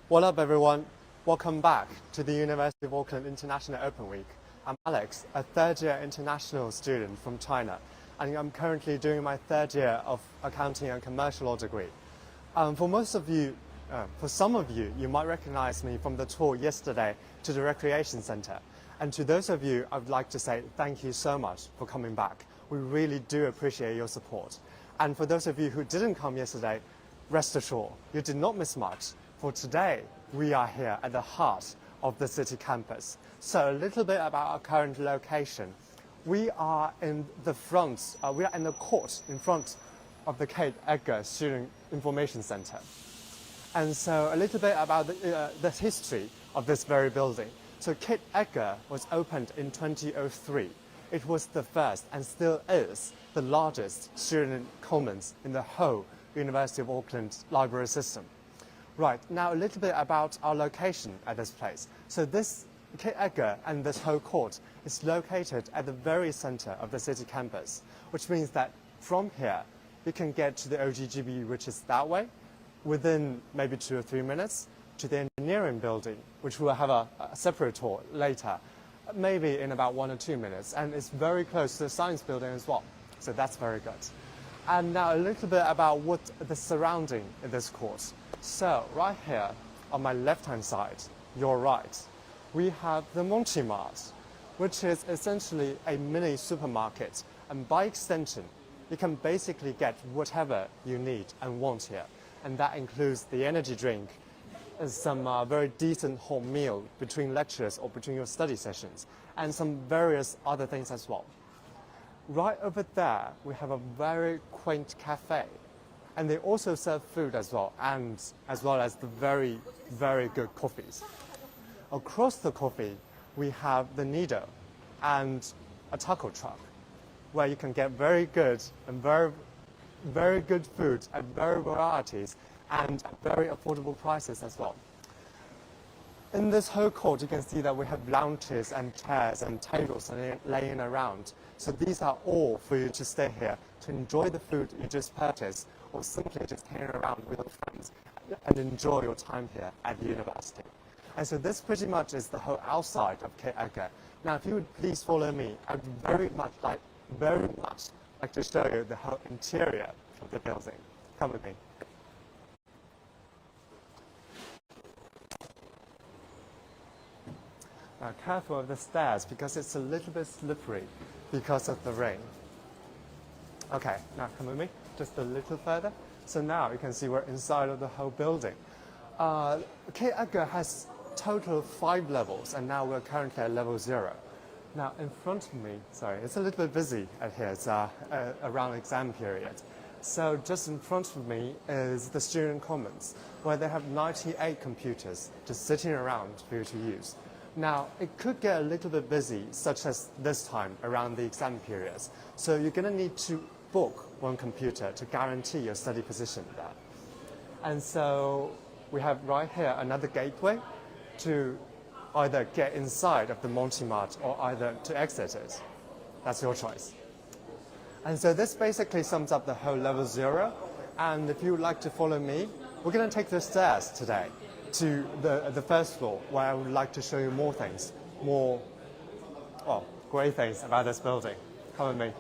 What up, everyone? Welcome back to the University of Auckland International Open Week. I'm Alex, a third-year international student from China, and I'm currently doing my third year of accounting and commercial law degree. For some of you, you might recognize me from the tour yesterday to the recreation center. And to those of you, I would like to say thank you so much for coming back. We really do appreciate your support. And for those of you who didn't come yesterday, rest assured, you did not miss much. For today, we are here at the heart of the city campus. So a little bit about our current location. We are in the court in front of the Kate Edgar Student Information Center. And so a little bit about the history of this very building. So Kate Edgar was opened in 2003. It was the first and still is the largest student commons in the whole University of Auckland library system. Right, now a little bit about our location at this place. So this Kate Edgar and this whole court is located at the very center of the city campus, which means that from here, you can get to the OGGB, which is that way, within maybe 2 or 3 minutes, to the engineering building, which we'll have a separate tour later, maybe in about 1 or 2 minutes. And it's very close to the science building as well. So that's very good. And now a little bit about what the surrounding in this court. So right here on my left-hand side, your right, we have the Monty Mart, which is essentially a mini supermarket. And by extension, you can basically get whatever you need and want here. And that includes the energy drink, and some very decent home meal between lectures or between your study sessions, and some various other things as well. Right over there, we have a very quaint cafe. And they also serve food as well, and as well as the very, very good coffees. Across the coffee, we have the Nido and a taco truck, where you can get very good and very good food at very varieties and very affordable prices as well. In this whole court, you can see that we have lounges and chairs and tables laying around. So these are all for you to stay here to enjoy the food you just purchased, or simply just hang around with your friends and enjoy your time here at the university. And so this pretty much is the whole outside of Kate Edgar. Now, if you would please follow me, I would very much like to show you the whole interior of the building. Come with me. Now, careful of the stairs because it's a little bit slippery because of the rain. Okay, now come with me just a little further. So now you can see we're inside of the whole building. Kate Edgar has total 5 levels, and now we're currently at level 0. Now in front of me, sorry, it's a little bit busy at here. It's around exam period. So just in front of me is the student commons, where they have 98 computers just sitting around for you to use. Now, it could get a little bit busy, such as this time around the exam periods. So you're going to need to book one computer to guarantee your study position there. And so we have right here another gateway to either get inside of the Monty Mart or either to exit it. That's your choice. And so this basically sums up the whole level 0. And if you would like to follow me, we're going to take the stairs today to the first floor, where I would like to show you more things, great things about this building. Come with me.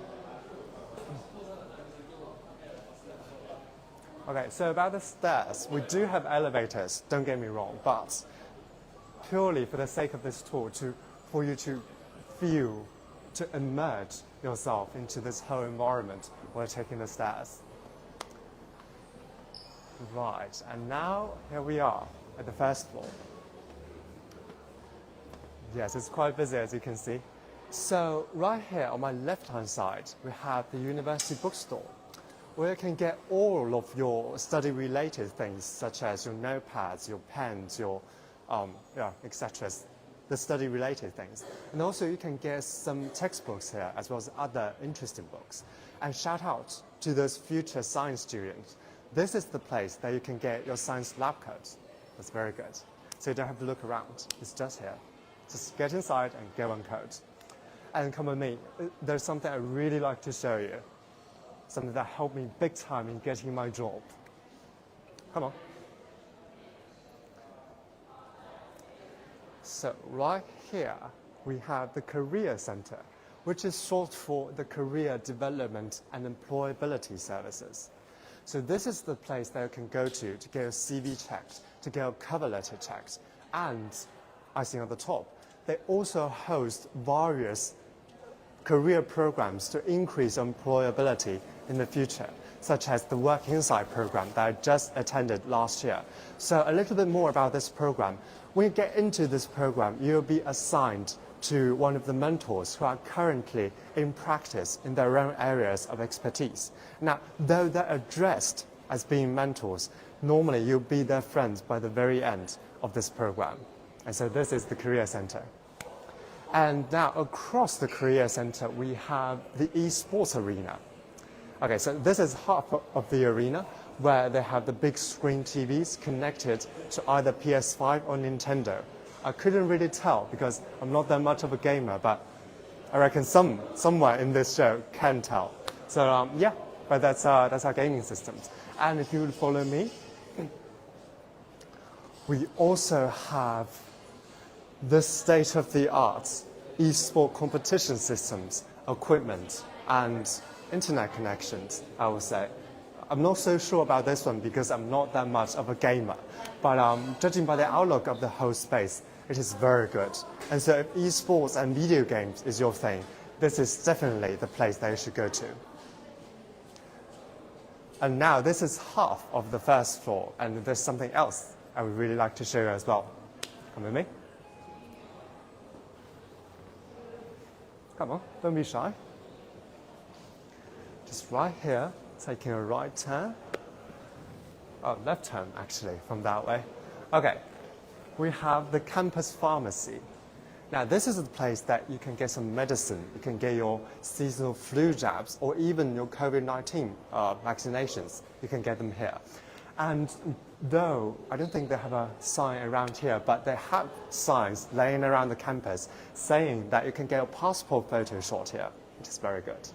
Okay, so about the stairs, we do have elevators, don't get me wrong, but purely for the sake of this tour, for you to feel, to immerse yourself into this whole environment, we're taking the stairs. Right, and now here we are at the first floor. Yes, it's quite busy, as you can see. So right here on my left-hand side, we have the university bookstore, where you can get all of your study-related things, such as your notepads, your pens, your etc., the study-related things. And also you can get some textbooks here, as well as other interesting books. And shout out to those future science students. This is the place that you can get your science lab coats. That's very good. So you don't have to look around. It's just here. Just get inside and get one coat. And come with me. There's something I really like to show you. Something that helped me big time in getting my job. Come on. So right here, we have the Career Center, which is short for the Career Development and Employability Services. So this is the place that you can go to get your CV checked, to get your cover letter checked. And I see on the top, they also host various career programs to increase employability in the future, such as the Work Insight program that I just attended last year. So a little bit more about this program. When you get into this program, you'll be assigned to one of the mentors who are currently in practice in their own areas of expertise. Now, though they're addressed as being mentors, normally you'll be their friends by the very end of this program. And so this is the Career Center. And now across the Career Center, we have the esports arena. Okay, so this is half of the arena where they have the big screen TVs connected to either PS5 or Nintendo. I couldn't really tell because I'm not that much of a gamer, but I reckon somewhere in this show can tell. So yeah, but that's our gaming systems. And if you would follow me, we also have the state-of-the-art e-sport competition systems, equipment, and internet connections, I would say. I'm not so sure about this one because I'm not that much of a gamer, but judging by the outlook of the whole space, it is very good. And so if esports and video games is your thing, this is definitely the place that you should go to. And now this is half of the first floor, and there's something else I would really like to show you as well. Come with me. Come on, don't be shy. Just right here, taking a right turn. Oh, left turn actually, from that way. Okay, we have the campus pharmacy. Now this is the place that you can get some medicine, you can get your seasonal flu jabs, or even your COVID-19 vaccinations, you can get them here. And though I don't think they have a sign around here, but they have signs laying around the campus saying that you can get a passport photo shot here, which is very good.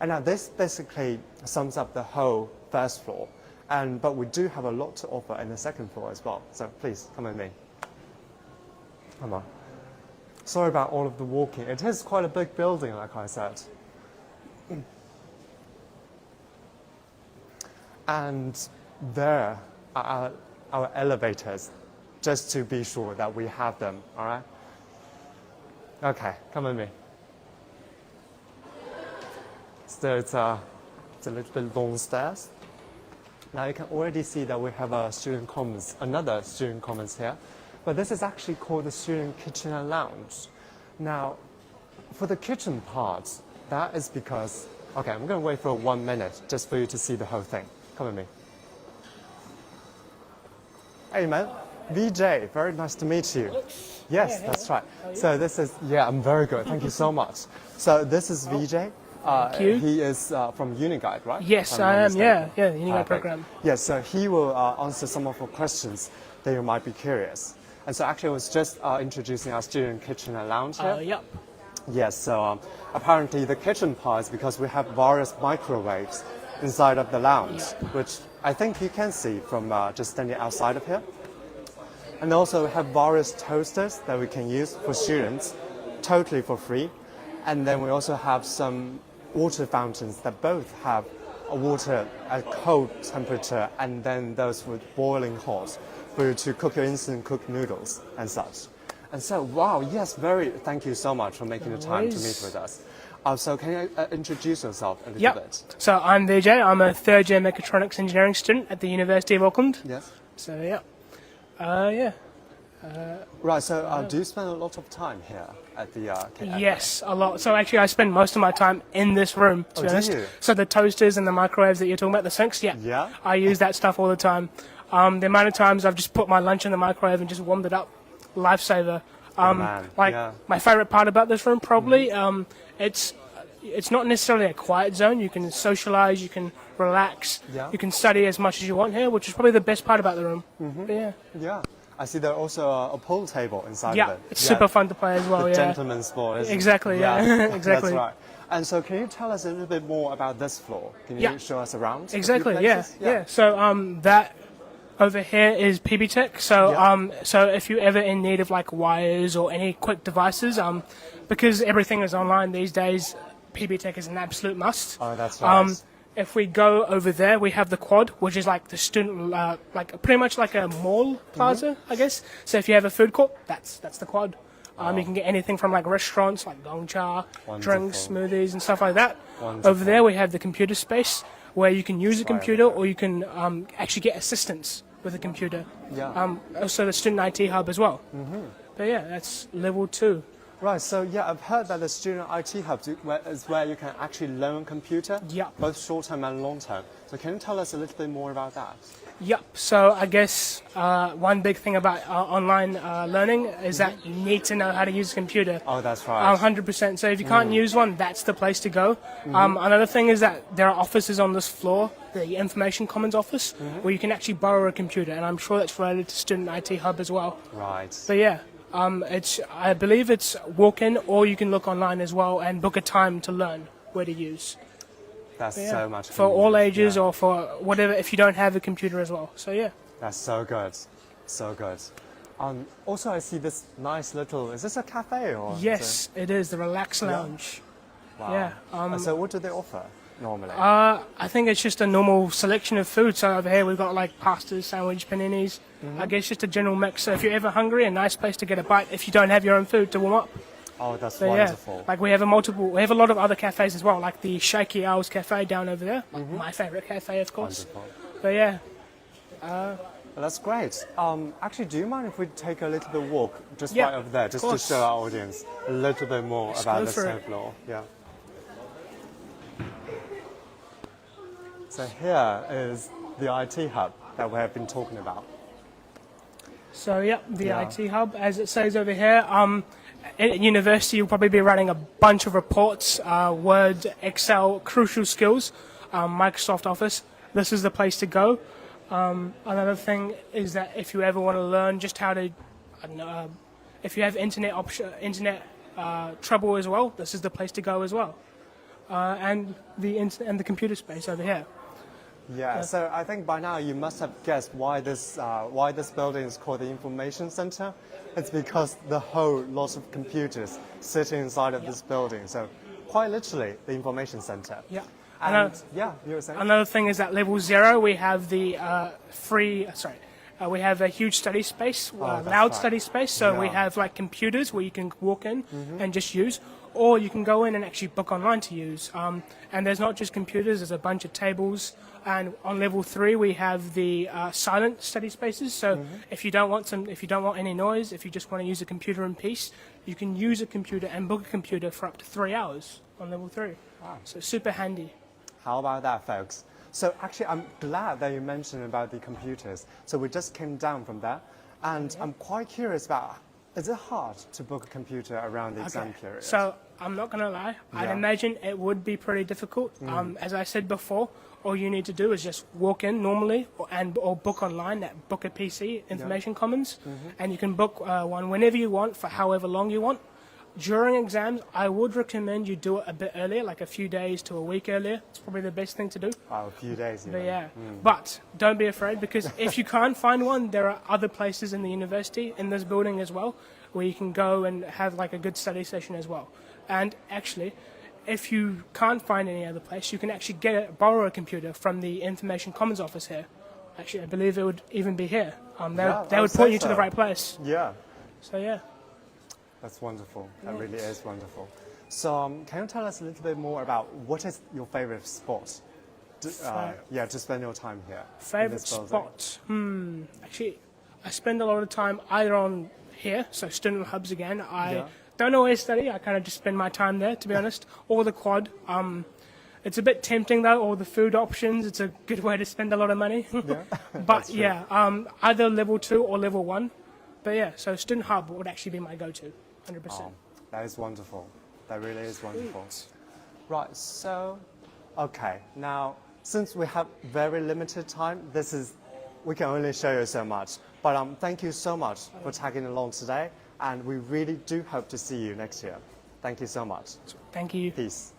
And now this basically sums up the whole first floor, but we do have a lot to offer in the second floor as well. So please, come with me. Come on. Sorry about all of the walking. It is quite a big building, like I said. And there are our elevators, just to be sure that we have them, all right? Okay, come with me. So it's a little bit long stairs. Now you can already see that we have a student commons, another student commons here. But this is actually called the student kitchen and lounge. Now, for the kitchen part, that is because, okay, I'm going to wait for 1 minute just for you to see the whole thing. Come with me. Hey man, VJ, very nice to meet you. Yes, yeah, that's right. So this is, yeah, I'm very good. Thank you so much. So this is VJ. He is from Uniguide, right? Yes, I am. Yeah, the Uniguide program. Yes, so he will answer some of your questions that you might be curious. And so actually I was just introducing our student kitchen and lounge here. Yep. Yes, so apparently the kitchen part is because we have various microwaves inside of the lounge, which I think you can see from just standing outside of here. And also we have various toasters that we can use for students, totally for free. And then we also have some water fountains that both have water at cold temperature and then those with boiling hot for you to cook your instant cooked noodles and such. And so, wow, yes, thank you so much for making the time to meet with us. So can you introduce yourself a little bit? So I'm Vijay. I'm a third-year mechatronics engineering student at the University of Auckland. Yes. So, yeah. Right, so do you spend a lot of time here at the KF? Yes, a lot. So actually I spend most of my time in this room, to be honest. Do you? So the toasters and the microwaves that you're talking about, the sinks, yeah. I use that stuff all the time. The amount of times I've just put my lunch in the microwave and just warmed it up, lifesaver. My favorite part about this room, probably, it's not necessarily a quiet zone. You can socialize, you can relax, you can study as much as you want here, which is probably the best part about the room. Yeah. I see there's also a pool table inside of it. Yeah, it's super fun to play as well. The gentleman's floor, isn't it? Exactly, exactly. That's right. And so can you tell us a little bit more about this floor? Can you show us around? Exactly, yeah. So Over here is PB Tech. So so if you're ever in need of like wires or any quick devices, because everything is online these days, PB Tech is an absolute must. Oh, that's right. If we go over there, we have the quad, which is like the student, like pretty much like a mall plaza, I guess. So if you have a food court, that's the quad. You can get anything from like restaurants, like gongcha, drinks, smoothies, and stuff like that. Wonderful. Over there, we have the computer space, where you can use a computer or you can actually get assistance with a computer. Yeah. Also the student IT hub as well. But yeah, that's level 2. Right, so yeah, I've heard that the student IT hub is where you can actually learn computer, Yeah. both short-term and long-term. So can you tell us a little bit more about that? Yep. So I guess one big thing about online learning is that you need to know how to use a computer. Oh, that's right. 100%. So if you can't use one, that's the place to go. Another thing is that there are offices on this floor, the Information Commons office, where you can actually borrow a computer, and I'm sure that's related to Student IT Hub as well. Right. But yeah, I believe it's walk-in, or you can look online as well and book a time to learn where to use. That's Yeah. so much for all convenient, ages yeah. or for whatever, if you don't have a computer as well. So yeah. That's so good. So good. Also, I see this nice little, is this a cafe or? Yes, it is the Relax Lounge. Wow. Yeah. So what do they offer normally? I think it's just a normal selection of food. So over here we've got like pastas, sandwich, paninis. I guess just a general mix. So if you're ever hungry, a nice place to get a bite if you don't have your own food to warm up. Oh, that's So wonderful. yeah, like we have a lot of other cafes as well, like the Shaky Owls Cafe down over there. My favorite cafe, of course. Wonderful. But yeah, Well, that's great. Actually, do you mind if we take a little bit walk just Yeah, right over there, just to course. show our audience a little bit more about go the for same it. floor? Yeah. So here is the IT hub that we have been talking about. so yeah, the Yeah. IT hub, as it says over here. At university, you'll probably be writing a bunch of reports, Word, Excel, crucial skills, Microsoft Office. This is the place to go. Another thing is that if you ever want to learn just how to, I don't know, if you have internet trouble as well, this is the place to go as well. And the computer space over here. Yeah, so I think by now you must have guessed why this building is called the Information Center. It's because the whole lot of computers sitting inside of this building. So quite literally, the Information Center. Yeah. And yeah, you were saying? Another thing is that level 0, we have the we have a huge study space, that's loud right. study space. So we Yeah. have like computers where you can walk in and just use, or you can go in and actually book online to use. And there's not just computers; there's a bunch of tables. And on level 3, we have the silent study spaces. So if you don't want any noise, if you just want to use a computer in peace, you can use a computer and book a computer for up to 3 hours on level 3. Wow. So super handy. How about that, folks? So actually, I'm glad that you mentioned about the computers. So we just came down from there, and I'm quite curious about, is it hard to book a computer around the exam period? So I'm not going to lie. I'd Yeah. imagine it would be pretty difficult. As I said before, all you need to do is just walk in normally or book online at Book a PC, Information Commons, and you can book one whenever you want for however long you want. During exams, I would recommend you do it a bit earlier, like a few days to a week earlier. It's probably the best thing to do. Wow, a few days. But yeah, but don't be afraid, because if you can't find one, there are other places in the university, in this building as well, where you can go and have like a good study session as well. And actually, if you can't find any other place, you can actually borrow a computer from the Information Commons office here. Actually, I believe it would even be here. They would point you to the right place. Yeah. So yeah. That's wonderful. That really is wonderful. So can you tell us a little bit more about what is your favorite spot? To spend your time here. in Favorite this building? spot? Actually, I spend a lot of time either on here, so student hubs again. I don't always study. I kind of just spend my time there, to be honest, or the quad. It's a bit tempting though, all the food options. It's a good way to spend a lot of money. But yeah, either level 2 or level 1. But yeah, so student hub would actually be my go-to, 100%. Oh, that is wonderful. That really is wonderful. Right, so, okay, now, since we have very limited time, we can only show you so much. But thank you so much for tagging along today, and we really do hope to see you next year. Thank you so much. Thank you. Peace.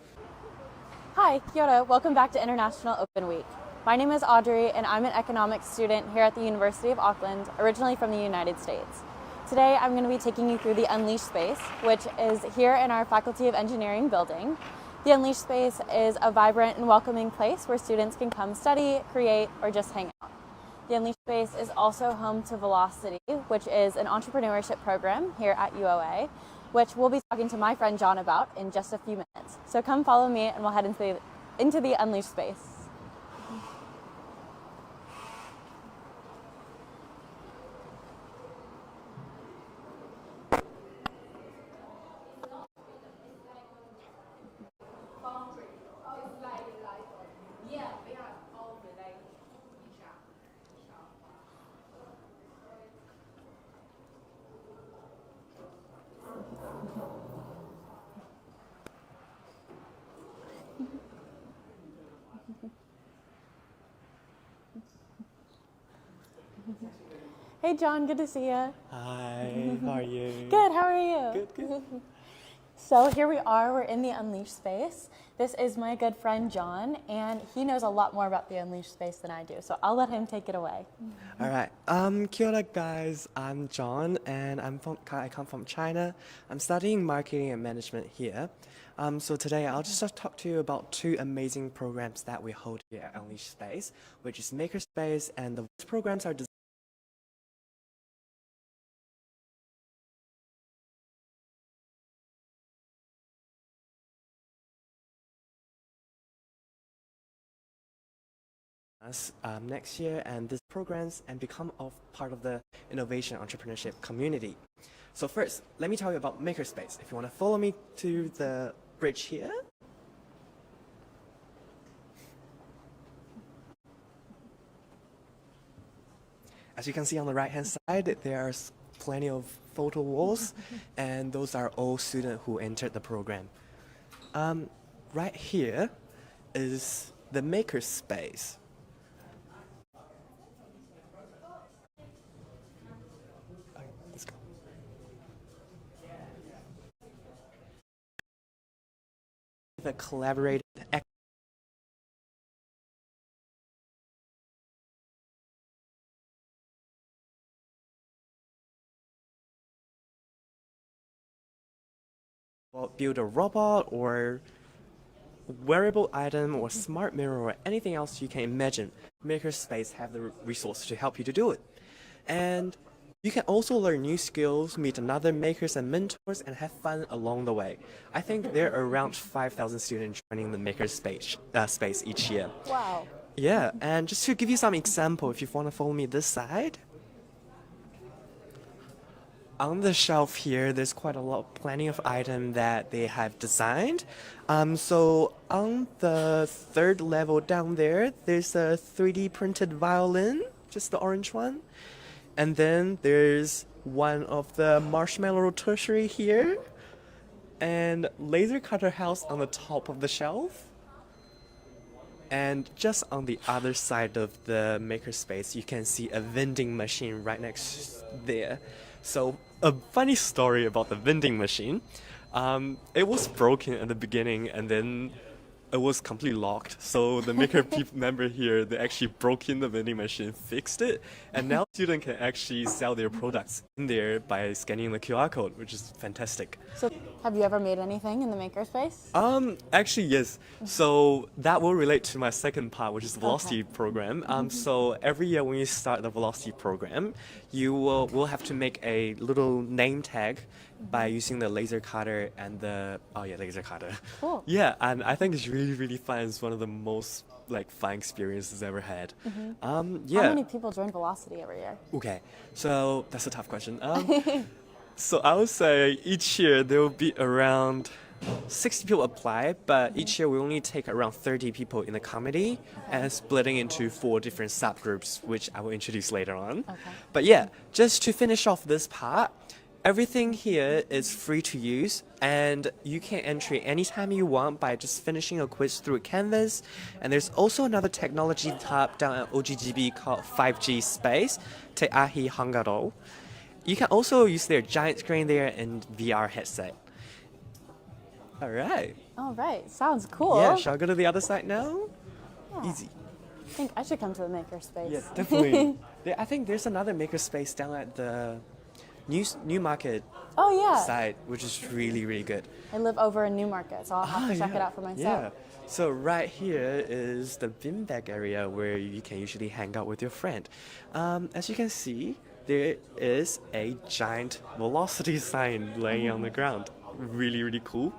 Hi, kia ora. Welcome back to International Open Week. My name is Audrey, and I'm an economics student here at the University of Auckland, originally from the United States. Today, I'm going to be taking you through the Unleash space, which is here in our Faculty of Engineering building. The Unleash space is a vibrant and welcoming place where students can come study, create, or just hang out. The Unleash space is also home to Velocity, which is an entrepreneurship program here at UOA, which we'll be talking to my friend John about in just a few minutes. So come follow me and we'll head into the Unleash space. Hey John, good to see you. Hi, how are you? Good, how are you? Good. So here we are, we're in the Unleash space. This is my good friend John, and he knows a lot more about the Unleash space than I do, so I'll let him take it away. All right. Kia ora, guys. I'm John, and I come from China. I'm studying marketing and management here. So today I'll just talk to you about two amazing programs that we hold here at Unleash Space, which is Makerspace, and the programs are designed next year, and these programs and become part of the innovation entrepreneurship community. So first, let me tell you about Makerspace. If you want to follow me to the bridge here. As you can see on the right hand side, there are plenty of photo walls, and those are all students who entered the program. Right here is the Makerspace. Let's go. The collaborated build a robot or wearable item or smart mirror or anything else you can imagine. Makerspace have the resource to help you to do it. And you can also learn new skills, meet another makers and mentors, and have fun along the way. I think there are around 5,000 students joining the Makerspace space each year. Wow. Yeah, and just to give you some example, if you want to follow me this side. On the shelf here, there's plenty of items that they have designed. So on the third level down there, there's a 3D printed violin, just the orange one. And then there's one of the marshmallow tertiary here, and laser cutter house on the top of the shelf. And just on the other side of the makerspace, you can see a vending machine right next there. So a funny story about the vending machine. It was broken at the beginning, and then it was completely locked. So the member here, they actually broke in the vending machine, fixed it, and now students can actually sell their products in there by scanning the QR code, which is fantastic. So have you ever made anything in the makerspace? Actually, yes. So that will relate to my second part, which is the Velocity program. So every year when you start the Velocity program, you will have to make a little name tag by using the laser cutter and the laser cutter. Cool. Yeah, and I think it's really fun. It's one of the most fun experiences I've ever had. Yeah. How many people join Velocity every year? Okay, so that's a tough question. So I would say each year there will be around 60 people apply, but each year we only take around 30 people in the committee and splitting into 4 different subgroups, which I will introduce later on. Okay. But yeah, just to finish off this part, everything here is free to use, and you can enter anytime you want by just finishing a quiz through Canvas. And there's also another technology tab down at OGGB called 5G Space, Te Ahi Hangaro. You can also use their giant screen there and VR headset. All right. All right, sounds cool. Yeah, shall I go to the other side now? Yeah. Easy. I think I should come to the makerspace. Yeah, definitely. I think there's another makerspace down at the New Market Oh yeah. side, which is really, really good. I live over in Newmarket, so I'll have to check it out for myself. Yeah. So right here is the bin bag area where you can usually hang out with your friend. As you can see, there is a giant velocity sign laying on the ground. Really, really cool.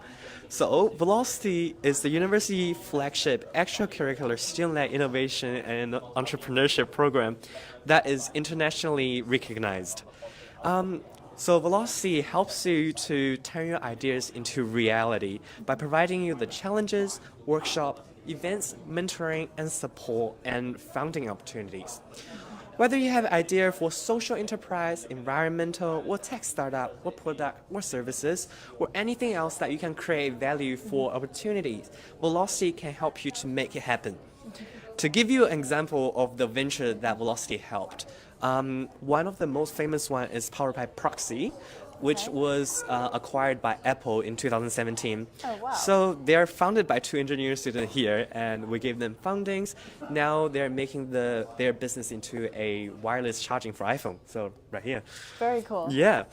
So Velocity is the university flagship extracurricular student-led innovation and entrepreneurship program that is internationally recognized. So Velocity helps you to turn your ideas into reality by providing you the challenges, workshop, events, mentoring, and support and funding opportunities. Whether you have an idea for social enterprise, environmental, or tech startup, or product, or services, or anything else that you can create value for opportunities, Velocity can help you to make it happen. To give you an example of the venture that Velocity helped, one of the most famous one is powered by Proxy, which was acquired by Apple in 2017. Oh, wow. So they're founded by two engineering students here, and we gave them fundings. Now they're making their business into a wireless charging for iPhone. So right here. Very cool. Yeah.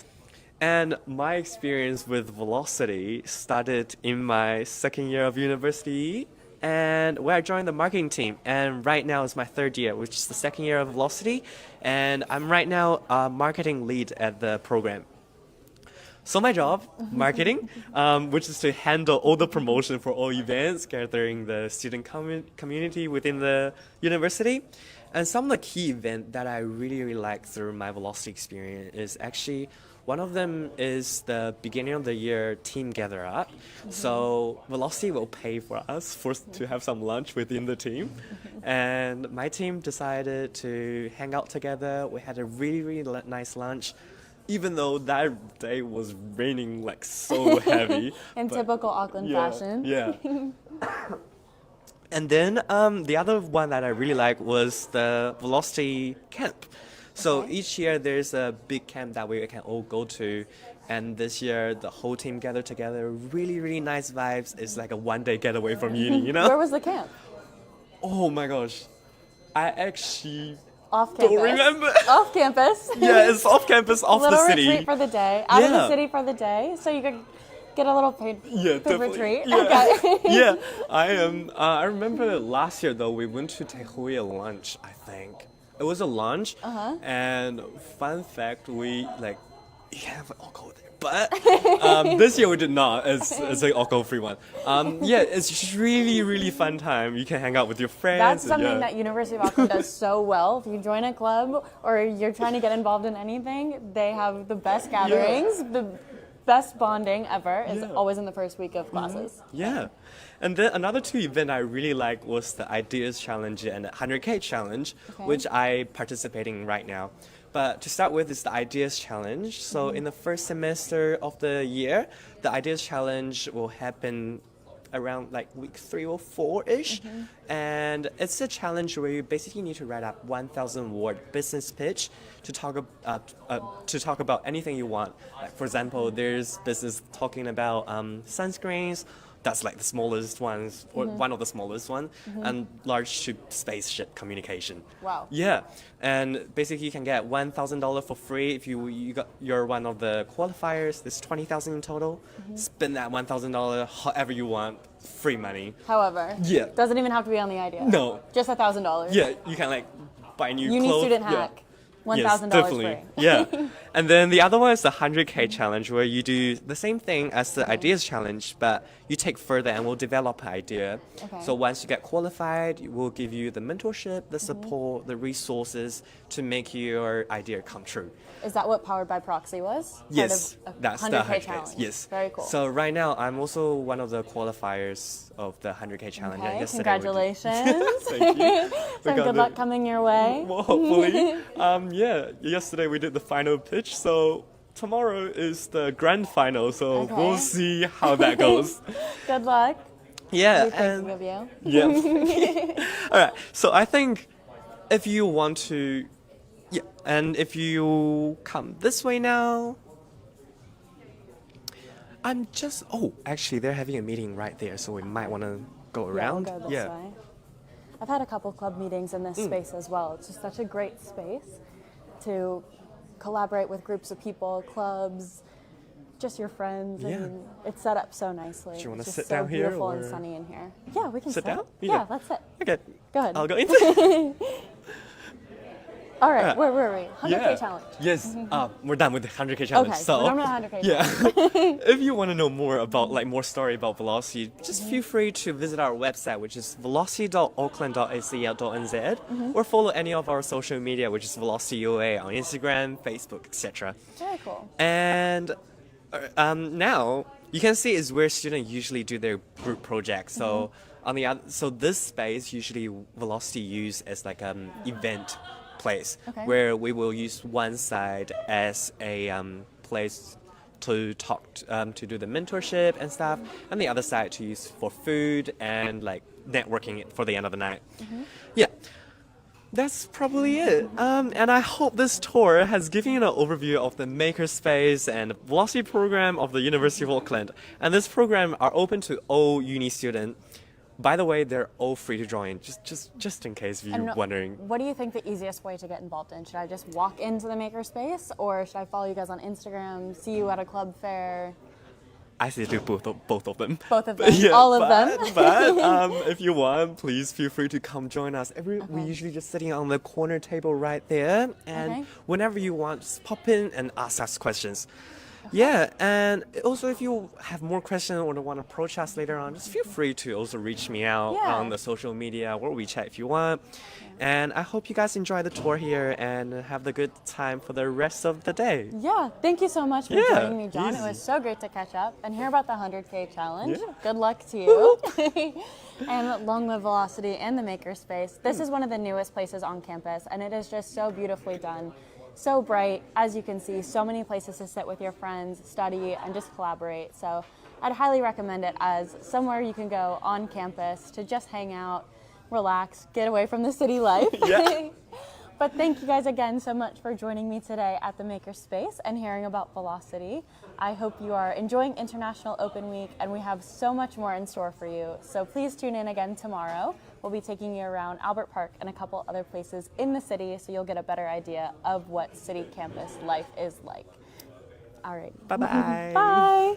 And my experience with Velocity started in my second year of university, and where I joined the marketing team. And right now is my third year, which is the second year of Velocity. And I'm right now a marketing lead at the program. So my job, marketing, which is to handle all the promotion for all events, gathering the student community within the university. And some of the key events that I really, really like through my Velocity experience is actually, one of them is the beginning of the year team gather up. So Velocity will pay for us to have some lunch within the team. And my team decided to hang out together. We had a really, really nice lunch. Even though that day was raining like so heavy. In typical Auckland fashion. Yeah. And then the other one that I really like was the Velocity camp. So each year there's a big camp that we can all go to. And this year the whole team gathered together. Really, really nice vibes. It's like a one-day getaway from uni, you know? Where was the camp? Oh my gosh. I actually Off campus. don't remember. Off campus. Yeah, it's off campus, off the Little city. retreat for the day. Out of the Yeah. city for the day, so you could get a little paid Definitely. retreat. Yeah. Okay. Yeah, I am. I remember last year though we went to Tehui lunch. I think it was a lunch. And fun fact, we like you can have alcohol there, but this year we did not. It's an alcohol-free one. Yeah, it's just really, really fun time. You can hang out with your friends. That's and, something yeah. that University of Auckland does so well. If you join a club or you're trying to get involved in anything, they have the best gatherings, the best bonding ever. It's always in the first week of classes. Yeah. And then another two event I really liked was the Ideas Challenge and 100K Challenge, which I participate in right now. But to start with is the Ideas Challenge. So in the first semester of the year, the Ideas Challenge will happen around like week 3 or 4-ish. And it's a challenge where you basically need to write up 1,000-word business pitch to talk about anything you want. Like for example, there's business talking about sunscreens. That's like the smallest ones, or one of the smallest ones, and large to spaceship communication. Wow. Yeah, and basically you can get $1,000 for free if you're one of the qualifiers. There's 20,000 in total. Spend that $1,000 however you want, free money. However, Yeah. doesn't even have to be on the idea. No. Just $1,000. Yeah, you can like buy new Uni clothes. student Yeah. hack. $1,000 Yes, definitely. free. Yeah. And then the other one is the 100K challenge, where you do the same thing as the ideas challenge, but you take further and we'll develop an idea. Okay. So once you get qualified, we'll give you the mentorship, the support, the resources to make your idea come true. Is that what Powered by Proxy was? Yes, Part of a that's the 100K 100K. challenge. Yes. Very cool. So right now, I'm also one of the qualifiers of the 100K challenge. And Okay, yesterday we did- congratulations. Thank you. We So got good the- luck coming your way. Well, hopefully. Yeah, yesterday we did the final pitch, so tomorrow is the grand final, so Okay. we'll see how that goes. Good luck. Yeah, We're thinking and of you. yeah. All right. So I think if you want to, yeah, and if you come this way now, I'm just. Oh, actually, they're having a meeting right there, so we might want to go Yeah, we'll around. go this yeah. way. I've had a couple club meetings in this space as well. It's just such a great space to collaborate with groups of people, clubs, just your friends. I mean, it's set up so nicely. Do you want to it's sit just so down here? beautiful Or? and sunny in here. Yeah, we can Sit down? Yeah, let's sit. Okay. Go ahead. I'll go in. All right, where were we? 100K challenge. Yes. We're done with the 100K challenge. Okay, so we're done with the 100K yeah. If you want to know more about more story about Velocity, just feel free to visit our website, which is velocity.auckland.ac.nz, or follow any of our social media, which is Velocity UA on Instagram, Facebook, etc. Very cool. And now you can see is where students usually do their group projects. So on the other, so this space usually Velocity use as like event place where we will use one side as a place to talk to do the mentorship and stuff, and the other side to use for food and like networking for the end of the night. Yeah, that's probably it. And I hope this tour has given you an overview of the makerspace and Velocity program of the University of Auckland. And this program are open to all uni students. By the way, they're all free to join, just in case you're wondering. What do you think the easiest way to get involved in? Should I just walk into the makerspace, or should I follow you guys on Instagram, see you at a club fair? I say do both of them. Both of them? Yeah, all of them? But if you want, please feel free to come join us. We usually just sitting on the corner table right there. And whenever you want, just pop in and ask us questions. Yeah, and also if you have more questions or want to approach us later on, just feel free to also reach me out on the social media or WeChat if you want. And I hope you guys enjoy the tour here and have the good time for the rest of the day. Yeah, thank you so much for joining me, John. Easy. It was so great to catch up and hear about the 100K challenge. Yeah. Good luck to you. And long live Velocity and the Makerspace. This is one of the newest places on campus, and it is just so beautifully done. So bright, as you can see, so many places to sit with your friends, study, and just collaborate. So I'd highly recommend it as somewhere you can go on campus to just hang out, relax, get away from the city life. But thank you guys again so much for joining me today at the Makerspace and hearing about Velocity. I hope you are enjoying International Open Week, and we have so much more in store for you. So please tune in again tomorrow. We'll be taking you around Albert Park and a couple other places in the city, so you'll get a better idea of what city campus life is like. All right. Bye-bye. Bye.